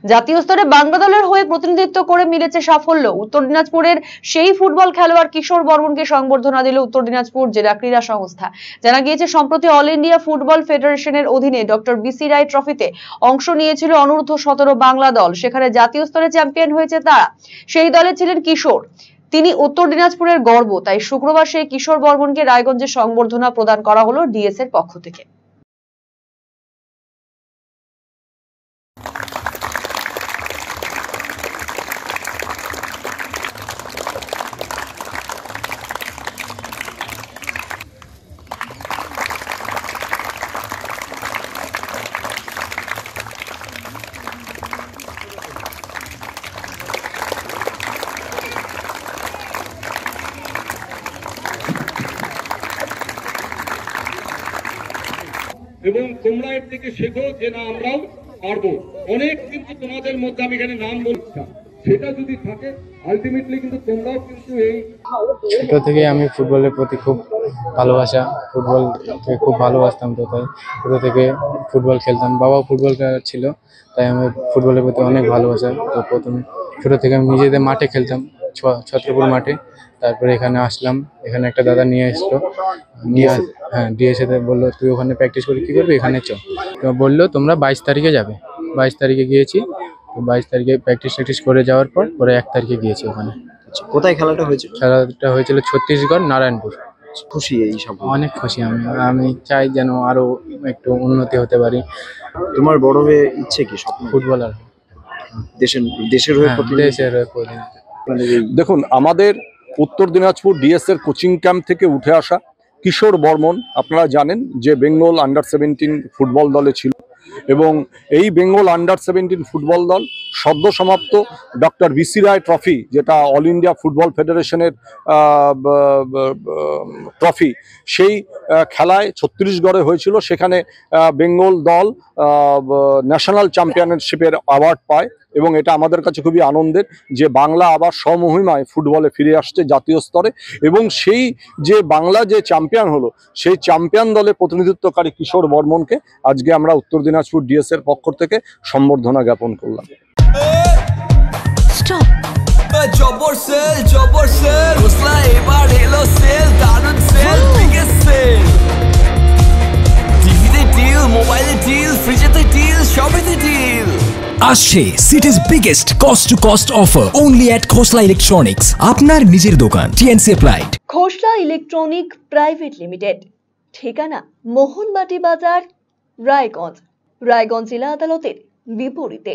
জাতীয় স্তরে বাংলা দলের হয়ে প্রতিনিধিত্ব করে মিলেছে সাফল্য। উত্তর দিনাজপুরের সেই ফুটবল খেলোয়াড় কিশোর বর্মনকে সংবর্ধনা দিল উত্তর দিনাজপুর জেলা ক্রীড়া সংস্থা। জানা গিয়েছে, সম্প্রতি অল ইন্ডিয়া ফুটবল ফেডারেশনের অধীনে ডক্টর বিসি রায় ট্রফিতে অংশ নিয়েছিল অনূর্ধ্ব 17 বাংলা দল। সেখানে জাতীয় স্তরে চ্যাম্পিয়ন হয়েছে তারা। সেই দলে ছিলেন কিশোর। তিনি উত্তর দিনাজপুরের গর্ব। তাই শুক্রবার সেই কিশোর বর্মনকে রায়গঞ্জে সংবর্ধনা প্রদান করা হলো ডিএস এর পক্ষ থেকে। এবং তোমরা এর থেকে শেখো যে না আমরাও পারবো। অনেক কিন্তু তোমাদের মধ্যে আমি এখানে নাম বলছি, সেটা যদি থাকে আলটিমেটলি কিন্তু তোমরাও কিন্তু এই ছোট থেকে আমি ফুটবলের প্রতি খুব ভালোবাসা, ফুটবলকে খুব ভালোবাসতাম। তো তাই ছোটো থেকে ফুটবল খেলতাম। বাবাও ফুটবল খেলার ছিল, তাই আমি ফুটবলের প্রতি অনেক ভালোবাসা। তো প্রথমে ছোটো থেকে আমি নিজেদের মাঠে খেলতাম, ছত্রপুর মাঠে। তারপরে এখানে আসলাম, এখানে একটা দাদা নিয়ে এসলো, ডিএসএ বললো তুই ওখানে প্র্যাকটিস করে কী করবি, এখানে চ। তো বললো তোমরা 22 তারিখে যাবে। 22 তারিখে গিয়েছি। তো 22 তারিখে প্র্যাকটিস করে যাওয়ার পরে 1 তারিখে গিয়েছি ওখানে। কোথায় খেলাটা হয়েছিল? খেলাটা হয়েছিল ছত্তিশগড়, নারায়ণপুর। খুশি এই সব? অনেক খুশি আমি চাই যেন আরো একটু উন্নতি হতে পারি। তোমার বড় হয়ে ইচ্ছে কি, স্বপ্ন? ফুটবলার, দেশের হয়ে দেখুন, আমাদের উত্তর দিনাজপুর ডিএস এর কোচিং ক্যাম্প থেকে উঠে আসা কিশোর বর্মন, আপনারা জানেন যে বেঙ্গল আন্ডার 17 ফুটবল দলে ছিল এবং এই বেঙ্গল আন্ডার 17 ফুটবল দল সদ্য সমাপ্ত ডক্টর বিসি রায় ট্রফি, যেটা অল ইন্ডিয়া ফুটবল ফেডারেশনের ট্রফি, সেই খেলায় ছত্তিশগড়ে হয়েছিল। সেখানে বেঙ্গল দল ন্যাশনাল চ্যাম্পিয়নশিপের অ্যাওয়ার্ড পায় এবং এটা আমাদের কাছে খুবই আনন্দের যে বাংলা আবার স্বমহিমায় ফুটবলে ফিরে আসছে জাতীয় স্তরে। এবং সেই যে বাংলা যে চ্যাম্পিয়ন হলো, সেই চ্যাম্পিয়ন দলে প্রতিনিধিত্বকারী কিশোর বর্মনকে আজকে আমরা উত্তর দিনাজপুর ডিএস এর পক্ষ থেকে সম্বর্ধনা জ্ঞাপন করলাম। জবর সেল হোসলা এবার এলো সেল, দারুন সেল, বিগেস্ট সেল। টিভিতে ডিল, মোবাইলে ডিল, ফ্রিজেতে ডিল, সবেতে ডিল। আসছে city's biggest cost to cost offer only at Khosla electronics, আপনার নিজের দোকান। T N C applied. Khosla electronic private limited, ঠিকানা মোহনবাটি বাজার, রায়গঞ্জ জেলা আদালতের বিপরীতে।